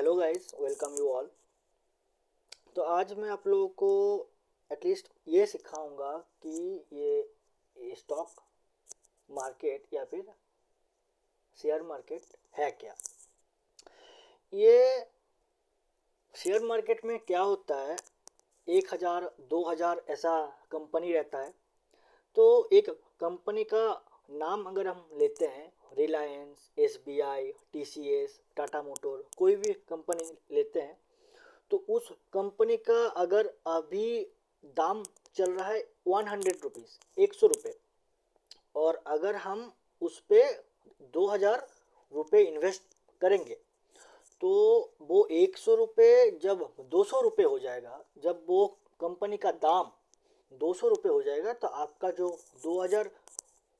Hello guys, welcome you all. तो आज मैं आप लोगों को एटलीस्ट ये सिखाऊंगा कि ये स्टॉक मार्केट या फिर शेयर मार्केट है क्या। ये शेयर मार्केट में क्या होता है, 1000 2000 ऐसा कंपनी रहता है। तो एक कंपनी का नाम अगर हम लेते हैं, Reliance, SBI, TCS, Tata motor, कोई भी कंपनी लेते हैं, तो उस कंपनी का अगर अभी दाम चल रहा है 100 रुपीज़, 100 रुपये, और अगर हम उस पर 2000 रुपये इन्वेस्ट करेंगे, तो वो 100 रुपये जब 200 रुपये हो जाएगा, जब वो कंपनी का दाम 200 रुपये हो जाएगा, तो आपका जो 2000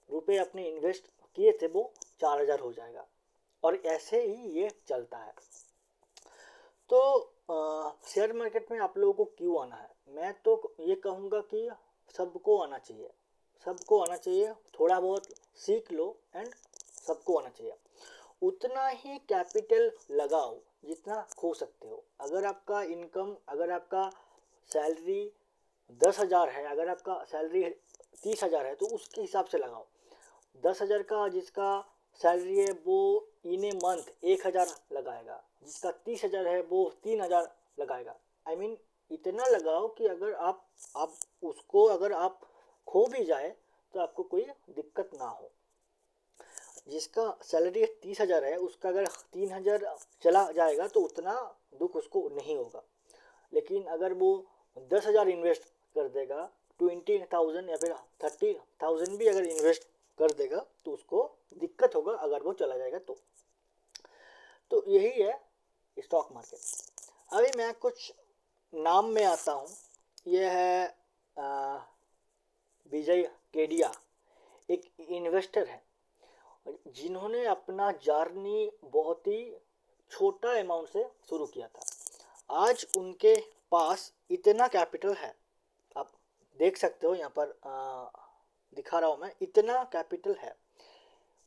रुपये अपने इन्वेस्ट किए थे वो 4000 हो जाएगा। और ऐसे ही ये चलता है। तो शेयर मार्केट में आप लोगों को क्यों आना है? मैं तो ये कहूँगा कि सबको आना चाहिए, सबको आना चाहिए। थोड़ा बहुत सीख लो एंड सबको आना चाहिए। उतना ही कैपिटल लगाओ जितना खो सकते हो। अगर आपका इनकम, अगर आपका सैलरी 10,000 है, अगर आपका सैलरी 30,000 है, तो उसके हिसाब से लगाओ। 10,000 का जिसका सैलरी है वो इन ए मंथ 1,000 लगाएगा, जिसका 30,000 है वो 3,000 लगाएगा। आई मीन इतना लगाओ कि अगर आप उसको अगर आप खो भी जाए तो आपको कोई दिक्कत ना हो। जिसका सैलरी 30,000 है, उसका अगर 3,000 चला जाएगा तो उतना दुख उसको नहीं होगा। लेकिन अगर वो 10,000 इन्वेस्ट कर देगा, 20,000 या फिर 30,000 भी अगर इन्वेस्ट कर देगा, तो उसको दिक्कत होगा अगर वो चला जाएगा तो यही है स्टॉक मार्केट। अभी मैं कुछ नाम में आता हूँ। ये है विजय केडिया, एक इन्वेस्टर है जिन्होंने अपना जर्नी बहुत ही छोटा अमाउंट से शुरू किया था। आज उनके पास इतना कैपिटल है, आप देख सकते हो यहाँ पर दिखा रहा हूँ मैं, इतना कैपिटल है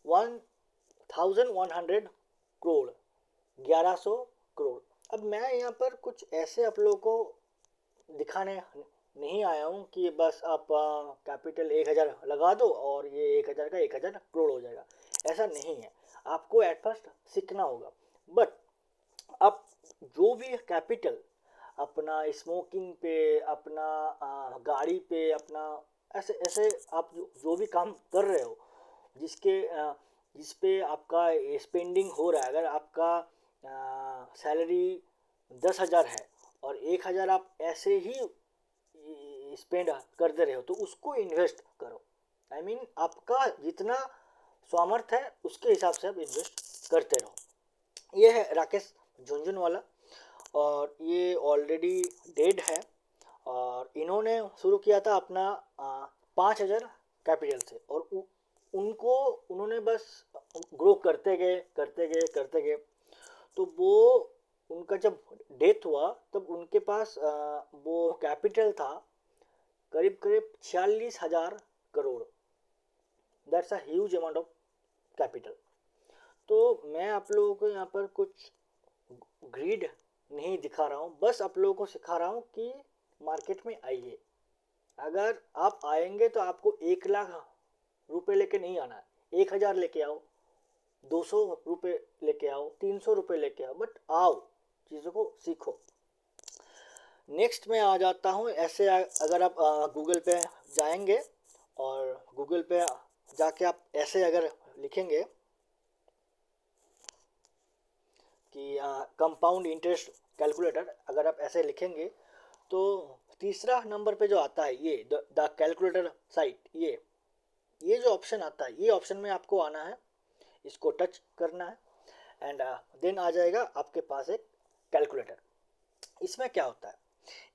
1100 करोड़, 1100 करोड़। अब मैं यहाँ पर कुछ ऐसे आप लोगों को दिखाने नहीं आया हूँ कि बस आप कैपिटल 1,000 लगा दो और ये 1,000 का 1,000 करोड़ हो जाएगा। ऐसा नहीं है। आपको एट फर्स्ट सीखना होगा। बट आप जो भी कैपिटल अपना स्मोकिंग पे, अपना गाड़ी पे, अपना ऐसे ऐसे आप जो भी काम कर रहे हो, जिसके जिस पे आपका स्पेंडिंग हो रहा है, अगर आपका सैलरी 10,000 है और 1,000 आप ऐसे ही स्पेंड करते रहे हो, तो उसको इन्वेस्ट करो। आई मीन आपका जितना सामर्थ्य है उसके हिसाब से आप इन्वेस्ट करते रहो। ये है राकेश झुनझुनवाला, और ये ऑलरेडी डेड है। और इन्होंने शुरू किया था अपना 5,000 कैपिटल से, और उनको उन्होंने बस ग्रो करते गए करते गए करते गए। तो वो उनका जब डेथ हुआ तब उनके पास वो कैपिटल था करीब करीब 46,000 crore. That's a huge amount of capital. तो मैं आप लोगों को यहाँ पर कुछ ग्रीड नहीं दिखा रहा हूँ, बस आप लोगों को सिखा रहा हूँ कि मार्केट में आइए। अगर आप आएंगे तो आपको 1,00,000 रुपए लेके नहीं आना है। 1,000 लेके आओ, 200 रुपये लेके आओ, 300 रुपये लेके आओ, बट आओ, चीज़ों को सीखो। नेक्स्ट में आ जाता हूँ। ऐसे अगर आप गूगल पे जाएंगे और गूगल पे जाके आप ऐसे अगर लिखेंगे कि कंपाउंड इंटरेस्ट कैलकुलेटर, अगर आप ऐसे लिखेंगे तो तीसरा नंबर पे जो आता है ये द कैलकुलेटर साइट, ये जो ऑप्शन आता है, ये ऑप्शन में आपको आना है, इसको टच करना है एंड देन आ जाएगा आपके पास एक कैलकुलेटर। इसमें क्या होता है,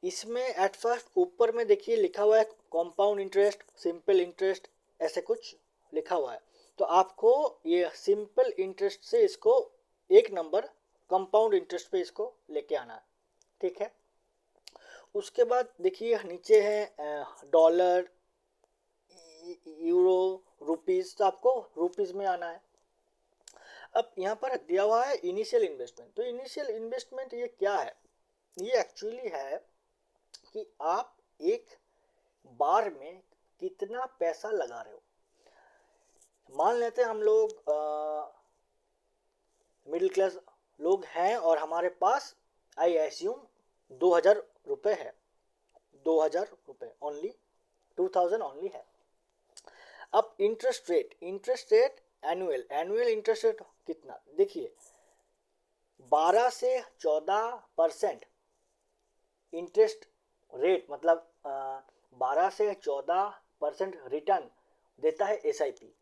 इसमें एट फर्स्ट ऊपर में देखिए लिखा हुआ है कंपाउंड इंटरेस्ट, सिंपल इंटरेस्ट, ऐसे कुछ लिखा हुआ है। तो आपको ये सिंपल इंटरेस्ट से इसको एक नंबर कंपाउंड इंटरेस्ट पे इसको लेके आना है, ठीक है। उसके बाद देखिए नीचे है डॉलर, यूरो, रुपीज़, तो आपको रुपीज़ में आना है। अब यहाँ पर दिया हुआ है इनिशियल इन्वेस्टमेंट। तो इनिशियल इन्वेस्टमेंट ये क्या है? ये एक्चुअली है कि आप एक बार में कितना पैसा लगा रहे हो। मान लेते हैं हम लोग मिडिल क्लास लोग हैं और हमारे पास आई एस्यूम 2000 रुपये है, 2000 रुपये ओनली, 2000 ओनली है। अब interest rate annual interest rate कितना, देखिए 12 से 14% इंटरेस्ट रेट, मतलब 12 से 14% रिटर्न देता है एसआईपी,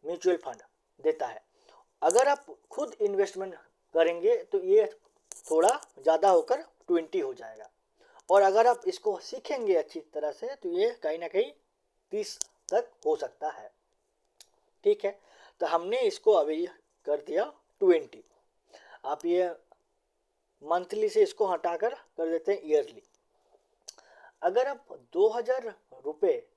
म्यूचुअल फंड देता है। अगर आप खुद इन्वेस्टमेंट करेंगे तो ये थोड़ा ज़्यादा होकर 20 हो जाएगा, और अगर आप इसको सीखेंगे अच्छी तरह से तो ये कहीं ना कहीं 30 तक हो सकता है। ठीक है, तो हमने इसको अभी कर दिया 20। आप ये मंथली से इसको हटाकर कर देते हैं ईयरली। अगर आप 2000 रुपये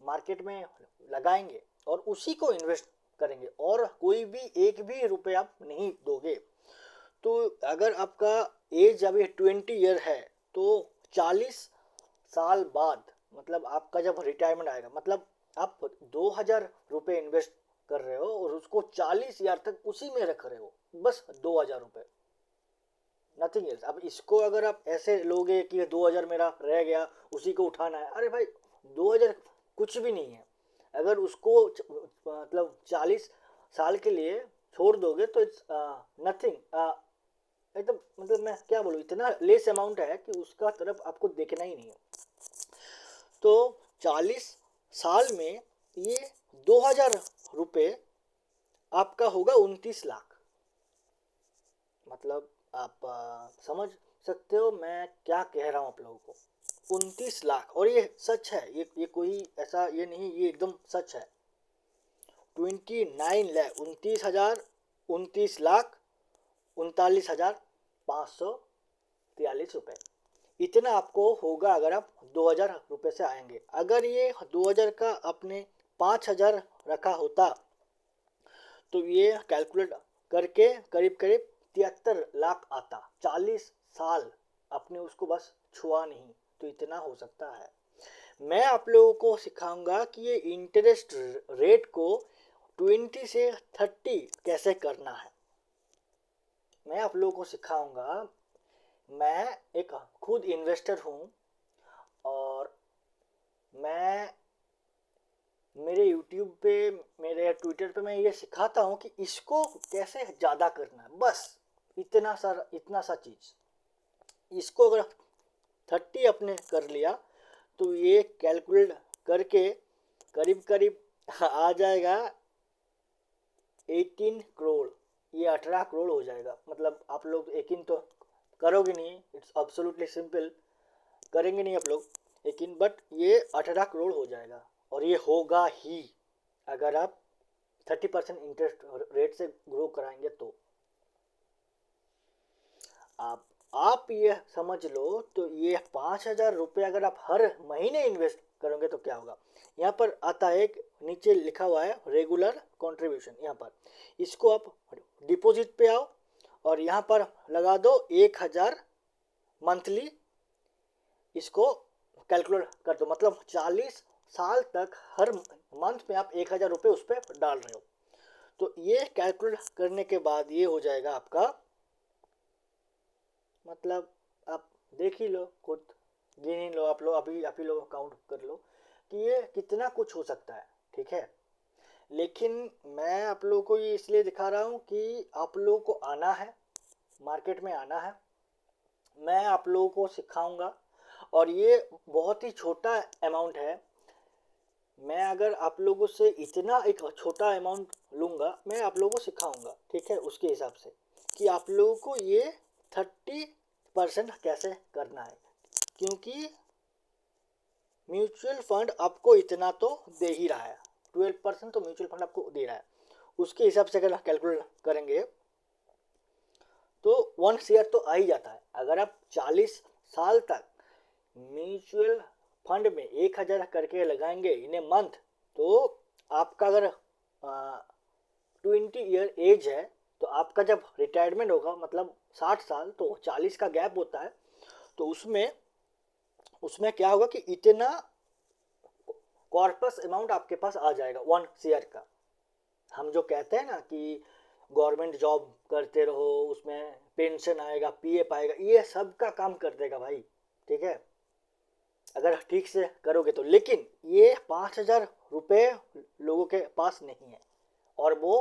मार्केट में लगाएंगे और उसी को इन्वेस्ट करेंगे और कोई भी एक भी रुपये आप नहीं दोगे, तो अगर आपका एज अभी 20 ईयर है तो 40 साल बाद, मतलब आपका जब रिटायरमेंट आएगा, मतलब आप 2000 रुपये इन्वेस्ट कर रहे हो और उसको 40 ईयर तक उसी में रख रहे हो, बस 2000 रुपये, नथिंग एल्स। अब इसको अगर आप ऐसे लोगे कि 2000 मेरा रह गया उसी को उठाना है, अरे भाई 2000 कुछ भी नहीं है। अगर उसको मतलब 40 साल के लिए छोड़ दोगे तो इट्स नथिंग, एकदम, मतलब मैं क्या बोलूँ, इतना लेस अमाउंट है कि उसका तरफ आपको देखना ही नहीं है। तो 40 साल में ये 2000 रुपये आपका होगा 29 लाख। मतलब आप समझ सकते हो मैं क्या कह रहा हूँ आप लोगों को, 29 लाख। और ये सच है, ये कोई ऐसा ये नहीं, ये एकदम सच है। 29 लाख, 29 हजार, 29 लाख 39,543 रुपये, इतना आपको होगा अगर आप 2000 रुपये से आएंगे। अगर ये 2000 का आपने 5000 रखा होता तो ये कैलकुलेट करके करीब करीब 73 लाख आता। 40 साल आपने उसको बस छुआ नहीं, तो इतना हो सकता है। मैं आप लोगों को सिखाऊंगा कि ये इंटरेस्ट रेट को 20 से 30 कैसे करना है। मैं आप लोगों को सिखाऊंगा। मैं एक खुद इन्वेस्टर हूँ और मैं मेरे YouTube पे, मेरे ट्विटर पे मैं ये सिखाता हूँ कि इसको कैसे ज़्यादा करना है, बस इतना सा चीज़। इसको अगर 30 अपने कर लिया तो ये कैलकुलेट करके करीब करीब आ जाएगा 18 करोड़, ये 18 करोड़ हो जाएगा। मतलब आप लोग यकीन तो करोगे नहीं, इट्स एब्सोल्युटली सिंपल, करेंगे नहीं आप लोग यकीन, बट ये 18 करोड़ हो जाएगा। और ये होगा ही अगर आप 30% इंटरेस्ट रेट से ग्रो कराएंगे तो। आप ये समझ लो, तो ये 5000 रुपये अगर आप हर महीने इन्वेस्ट करोगे तो क्या होगा। यहाँ पर आता है एक, नीचे लिखा हुआ है रेगुलर कंट्रीब्यूशन, यहाँ पर इसको आप डिपॉजिट पे आओ और यहाँ पर लगा दो 1000 मंथली, इसको कैलकुलेट कर दो। मतलब 40 साल तक हर मंथ में आप 1000 रुपये उस पर डाल रहे हो। तो ये कैलकुलेट करने के बाद ये हो जाएगा आपका, मतलब आप देख ही लो, खुद गिन ही लो, आप लोग अभी आप ही लोग काउंट कर लो कि ये कितना कुछ हो सकता है। ठीक है, लेकिन मैं आप लोगों को ये इसलिए दिखा रहा हूँ कि आप लोगों को आना है, मार्केट में आना है, मैं आप लोगों को सिखाऊंगा। और ये बहुत ही छोटा अमाउंट है। मैं अगर आप लोगों से इतना एक छोटा अमाउंट लूँगा, मैं आप लोगों को सिखाऊंगा, ठीक है, उसके हिसाब से कि आप लोगों को ये 30% कैसे करना है। क्योंकि म्यूचुअल फंड आपको इतना तो दे ही रहा है, 12% तो म्यूचुअल फंड आपको दे रहा है। उसके हिसाब से अगर कैलकुलेट करेंगे तो 1 शेयर तो आ ही जाता है। अगर आप 40 साल तक म्यूचुअल फंड में 1000 करके लगाएंगे इन ए मंथ, तो आपका अगर 20 ईयर एज है, तो आपका जब रिटायरमेंट होगा मतलब 60 साल, तो 40 का गैप होता है। तो उसमें उसमें क्या होगा कि इतना कॉर्पस अमाउंट आपके पास आ जाएगा 1 शेयर का। हम जो कहते हैं ना कि गवर्नमेंट जॉब करते रहो, उसमें पेंशन आएगा, पीएफ आएगा, ये सब का काम कर देगा भाई, ठीक है, अगर ठीक से करोगे तो। लेकिन ये 5,000 रुपये लोगों के पास नहीं है, और वो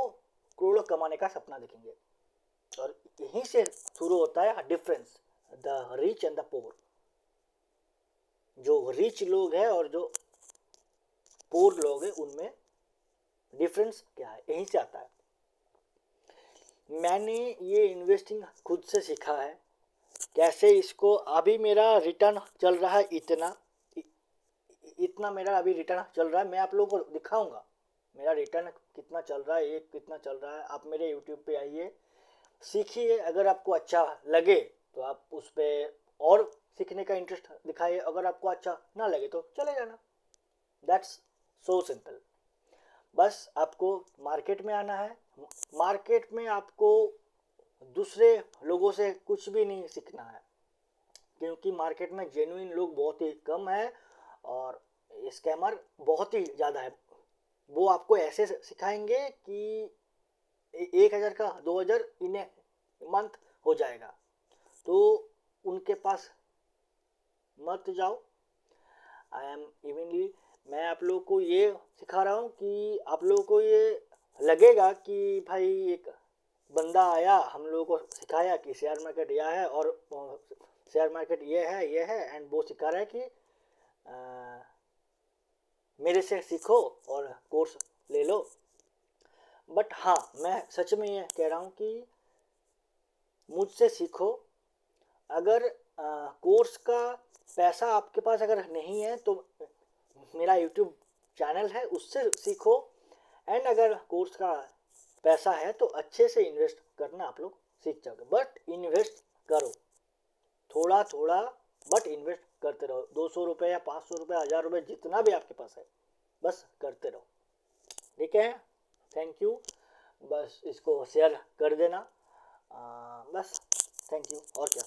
करोड़ों कमाने का सपना देखेंगे। और यहीं से शुरू होता है difference, the rich and the poor. जो रिच लोग हैं और जो पोर लोग हैं, उनमें डिफरेंस क्या है, यहीं से आता है। मैंने ये इन्वेस्टिंग खुद से सीखा है, कैसे इसको। अभी मेरा रिटर्न चल रहा है इतना मेरा अभी रिटर्न चल रहा है। मैं आप लोगों को दिखाऊंगा मेरा रिटर्न कितना चल रहा है, ये कितना चल रहा है। आप मेरे यूट्यूब पे आइए, सीखिए। अगर आपको अच्छा लगे तो आप उस पर और सीखने का इंटरेस्ट दिखाइए, अगर आपको अच्छा ना लगे तो चले जाना। That's so simple. बस आपको मार्केट में आना है। मार्केट में आपको दूसरे लोगों से कुछ भी नहीं सीखना है, क्योंकि मार्केट में जेन्युइन लोग बहुत ही कम है और स्कैमर बहुत ही ज़्यादा है। वो आपको ऐसे सिखाएंगे कि 1,000 का 2,000 इन मंथ हो जाएगा, तो उनके पास मत जाओ। आई एम इवनली, मैं आप लोगों को ये सिखा रहा हूँ कि आप लोगों को ये लगेगा कि भाई एक बंदा आया, हम लोगों को सिखाया कि शेयर मार्केट यह है और शेयर मार्केट ये है एंड वो सिखा रहा है कि मेरे से सीखो और कोर्स ले लो। बट हाँ, मैं सच में ये कह रहा हूँ कि मुझसे सीखो। अगर कोर्स का पैसा आपके पास अगर नहीं है तो मेरा यूट्यूब चैनल है, उससे सीखो। एंड अगर कोर्स का पैसा है तो अच्छे से इन्वेस्ट करना आप लोग सीख जाओगे। बट इन्वेस्ट करो थोड़ा थोड़ा, बट इन्वेस्ट करते रहो। 200 रुपये या 500 रुपये, 1,000 रुपये, जितना भी आपके पास है, बस करते रहो, ठीक है। Thank you. बस इसको शेयर कर देना, बस थैंक यू, और क्या।